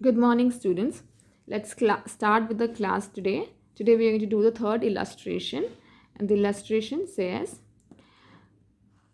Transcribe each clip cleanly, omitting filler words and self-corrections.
Good morning, students. Let's start with the class today. Today we are going to do the third illustration, and the illustration says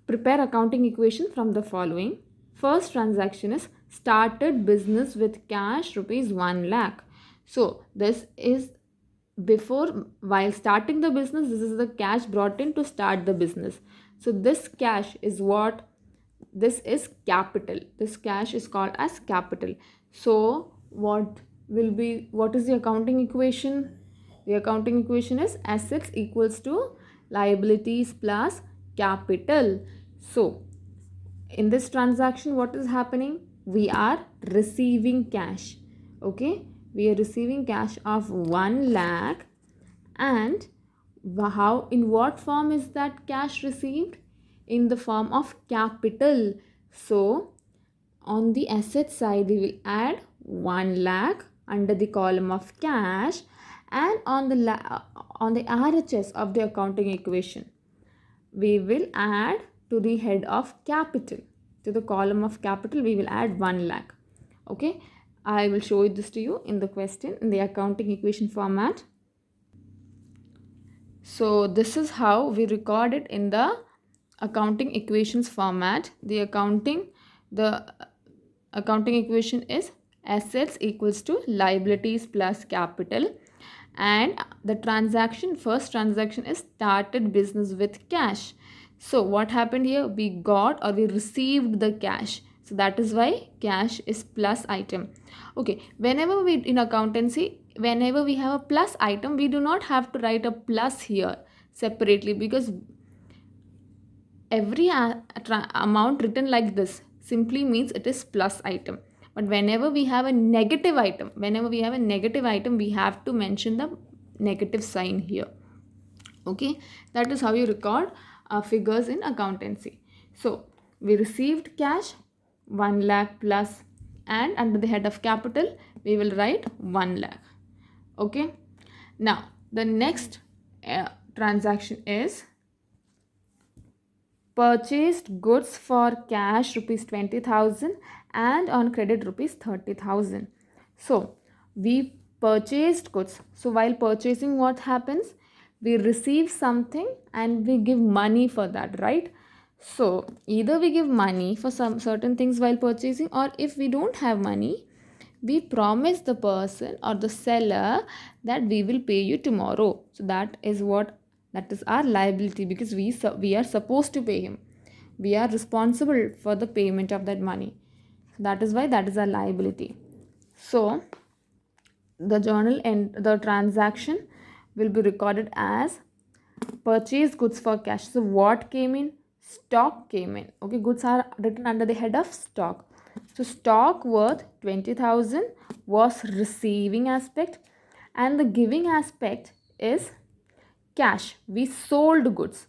prepare accounting equation from the following. First transaction is started business with cash rupees 1 lakh. So this is before, while starting the business, this is the cash brought in to start the business. So this cash is what? This is capital. This cash is called as capital. So what is the accounting equation? The accounting equation is assets equals to liabilities plus capital. So in this transaction, what is happening? We are receiving cash. Okay, we are receiving cash of 1 lakh. And how, in what form is that cash received? In the form of capital. So on the asset side we will add 1 lakh under the column of cash, and on the RHS of the accounting equation we will add to the head of capital, to the column of capital we will add 1 lakh. Okay, I will show this to you in the question in the accounting equation format. So this is how we record it in the accounting equations format. The accounting equation is assets equals to liabilities plus capital, and the first transaction is started business with cash. So what happened here? We got or we received the cash. So that is why cash is plus item. Okay, whenever we in accountancy, whenever we have a plus item, we do not have to write a plus here separately, because every amount written like this simply means it is plus item. But whenever we have a negative item, we have to mention the negative sign here. Okay, that is how you record figures in accountancy. So we received cash 1 lakh plus, and under the head of capital we will write 1 lakh. Okay, now the next transaction is purchased goods for cash rupees 20,000 and on credit rupees 30,000. So we purchased goods. So while purchasing, what happens? We receive something and we give money for that, right? So either we give money for some certain things while purchasing, or if we don't have money, we promise the person or the seller that we will pay you tomorrow. So that is our liability, because we are supposed to pay him. We are responsible for the payment of that money. That is why that is our liability. So the journal and the transaction will be recorded as purchase goods for cash. So what came in? Stock came in. Okay, goods are written under the head of stock. So stock worth 20,000 was receiving aspect, and the giving aspect is cash. We sold goods.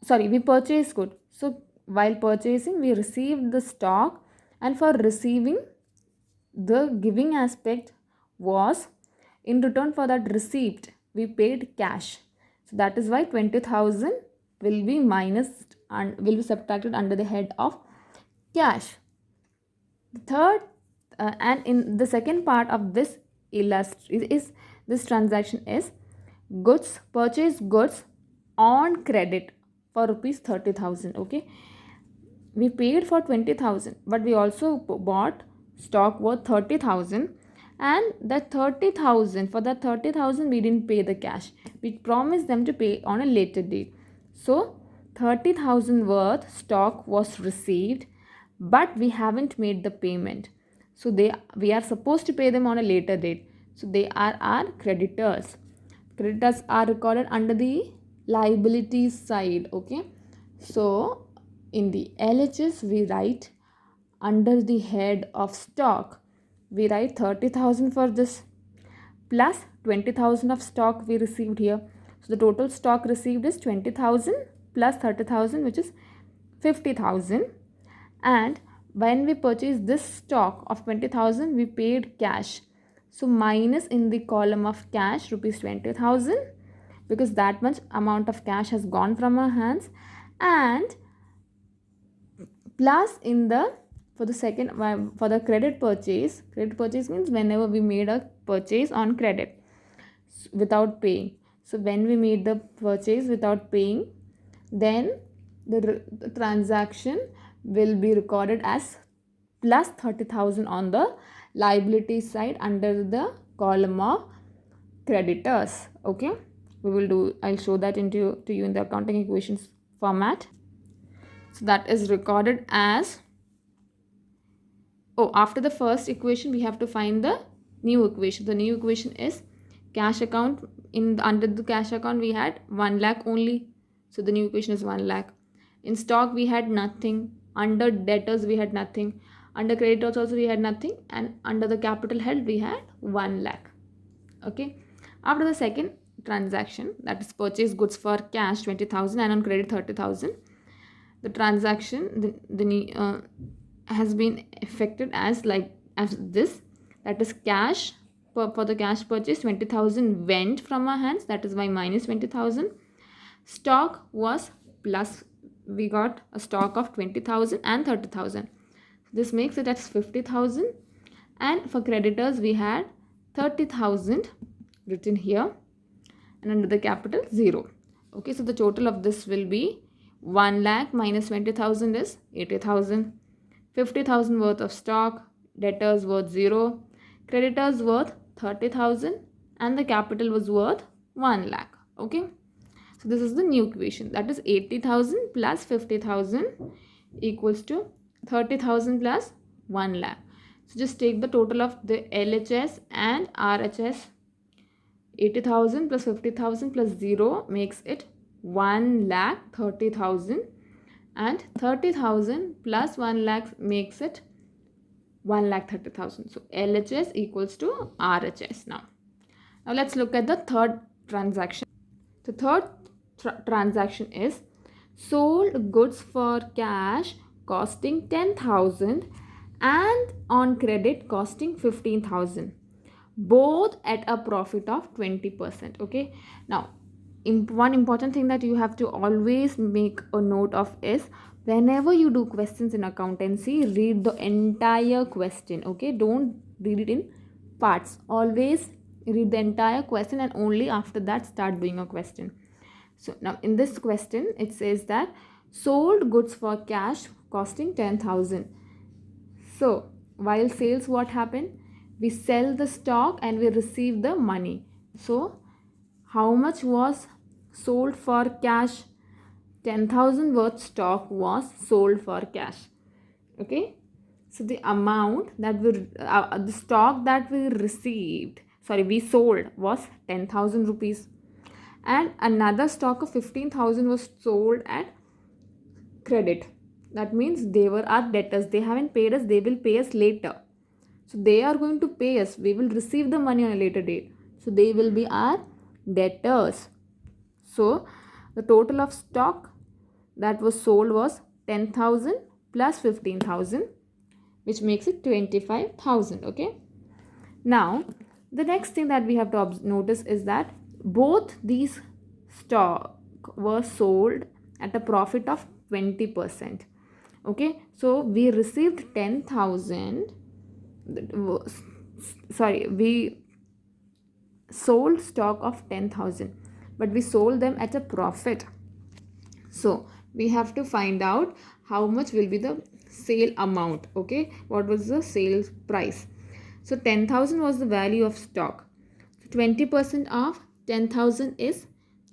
Sorry, we purchased good. So while purchasing, we received the stock, and for receiving, the giving aspect was in return for that receipt we paid cash. So that is why 20,000 will be minus and will be subtracted under the head of cash. The third and in the second part of this this transaction is goods, purchase goods on credit for rupees 30,000. Okay, we paid for 20,000, but we also bought stock worth 30,000, and that 30,000, for that 30,000 we didn't pay the cash. We promised them to pay on a later date. So 30,000 worth stock was received, but we haven't made the payment. So we are supposed to pay them on a later date. So they are our creditors. Creditors are recorded under the liabilities side. Okay, so in the LHS we write under the head of stock, we write 30,000 for this plus 20,000 of stock we received here. So the total stock received is 20,000 plus 30,000, which is 50,000. And when we purchased this stock of 20,000, we paid cash. So minus in the column of cash rupees 20,000, because that much amount of cash has gone from our hands, and plus in the for the second, for the credit purchase means whenever we made a purchase on credit without paying. So when we made the purchase without paying, then the transaction will be recorded as plus 30,000 on the liability side under the column of creditors. Okay, I'll show that to you in the accounting equations format. So that is recorded as, after the first equation we have to find the new equation. The new equation is cash account. Under the cash account we had 1 lakh only, so the new equation is 1 lakh. In stock we had nothing, under debtors we had nothing, under creditors also we had nothing, and under the capital held we had 1 lakh. Okay, after the second transaction, that is purchase goods for cash 20,000 and on credit 30,000, the transaction has been effected as this, that is cash. For the cash purchase 20,000 went from our hands, that is why minus 20,000. Stock was plus, we got a stock of 20,000 and 30,000. This makes it as 50,000, and for creditors we had 30,000 written here, and under the capital 0. Okay, so the total of this will be 1 lakh minus 20,000 is 80,000. 50,000 worth of stock, debtors worth 0, creditors worth 30,000, and the capital was worth 1 lakh. Okay, so this is the new equation, that is 80,000 plus 50,000 equals to 30,000 plus 1 lakh. So just take the total of the LHS and RHS. 80,000 plus 50,000 plus 0 makes it 1 lakh 30,000, and 30,000 plus 1 lakh makes it 1 lakh 30,000. So LHS equals to RHS. Now let's look at the third transaction. The third transaction is sold goods for cash costing 10,000 and on credit costing 15,000, both at a profit of 20%. Okay, now one important thing that you have to always make a note of is, whenever you do questions in accountancy, read the entire question. Okay, don't read it in parts. Always read the entire question, and only after that start doing a question. So now in this question it says that sold goods for cash costing 10,000. So while sales, what happened? We sell the stock and we receive the money. So how much was sold for cash? 10,000 worth stock was sold for cash. Okay, so the amount that the stock that we sold was 10,000 rupees, and another stock of 15,000 was sold at credit. That means they were our debtors. They haven't paid us, they will pay us later. So they are going to pay us, we will receive the money on a later date, so they will be our debtors. So the total of stock that was sold was 10,000 plus 15,000, which makes it 25,000. Okay, now the next thing that we have to notice is that both these stock were sold at a profit of 20%. Okay, so we received 10,000, we sold stock of 10,000, but we sold them at a profit. So we have to find out how much will be the sale amount. Okay, what was the sales price? So 10,000 was the value of stock. 20% of 10,000 is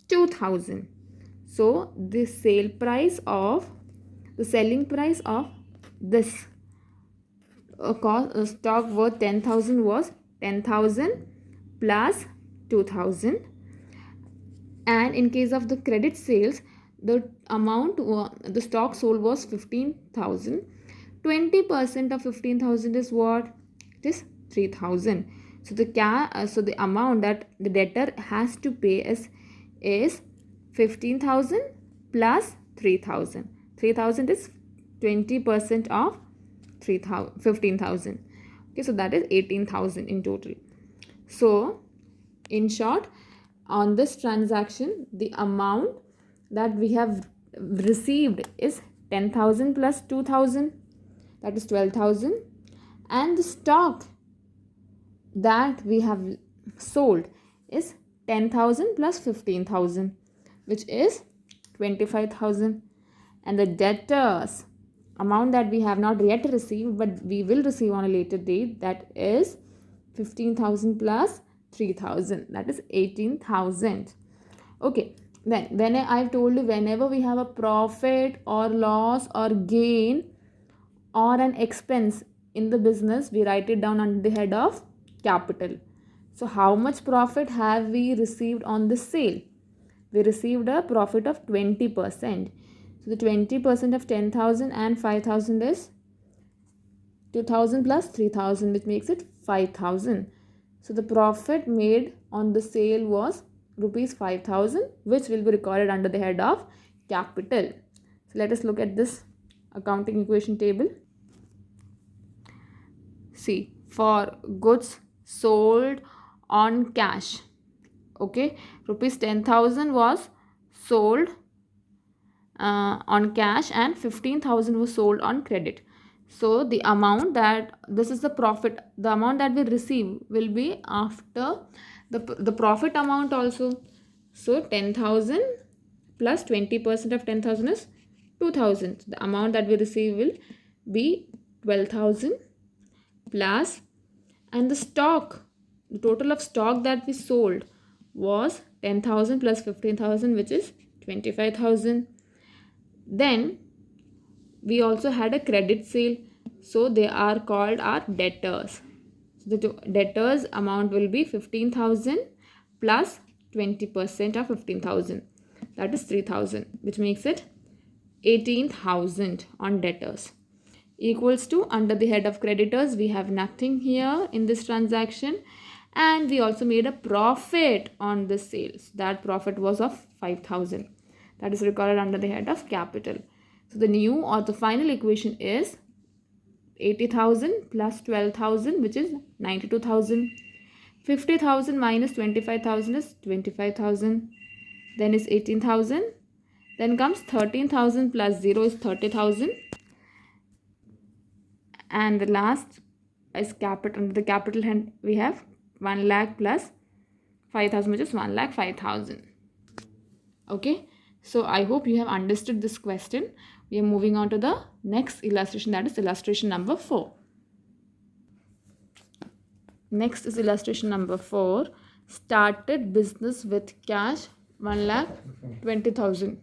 2,000. So the selling price of this stock worth 10,000 was 10,000 plus 2,000. And in case of the credit sales, the amount the stock sold was 15,000. 20% of 15,000 is what? It is 3,000. So the amount that the debtor has to pay is 15,000 plus 3,000. 3,000 is 20% of 15,000. Okay, so that is 18,000 in total. So in short, on this transaction, the amount that we have received is 10,000 plus 2,000, that is 12,000, and the stock that we have sold is 10,000 plus 15,000, which is 25,000. And the debtors amount that we have not yet received but we will receive on a later date, that is 15,000 plus 3,000, that is 18,000. Okay, then when I've told you, whenever we have a profit or loss or gain or an expense in the business, we write it down under the head of capital. So how much profit have we received on the sale? We received a profit of 20%. So the 20% of 10,000 and 5,000 is 2,000 plus 3,000, which makes it 5,000. So the profit made on the sale was rupees 5,000, which will be recorded under the head of capital. So let us look at this accounting equation table. See, for goods sold on cash, okay, rupees 10,000 was sold on cash and 15,000 was sold on credit. So the amount that, this is the profit, the amount that we receive will be after the profit amount also. So 10,000 plus 20% of 10,000 is 2,000. The amount that we receive will be 12,000 plus, and the stock, the total of stock that we sold was 10,000 plus 15,000, which is 25,000. Then we also had a credit sale, so they are called our debtors. So the debtors amount will be 15,000 plus 20% of 15,000, that is 3,000, which makes it 18,000 on debtors. Equals to, under the head of creditors, we have nothing here in this transaction, and we also made a profit on the sales. That profit was of 5,000, that is recorded under the head of capital. So the new or the final equation is 80,000 plus 12,000, which is 92,000. 50,000 minus 25,000 is 25,000. Then is 18,000. Then comes 13,000 plus 0 is 30,000. And the last is capital. Under the capital hand we have 1 lakh plus 5,000, which is 1,05,000. Okay, so I hope you have understood this question. We are moving on to the next illustration, that is illustration number 4. Next is illustration number 4. Started business with cash 1,20,000.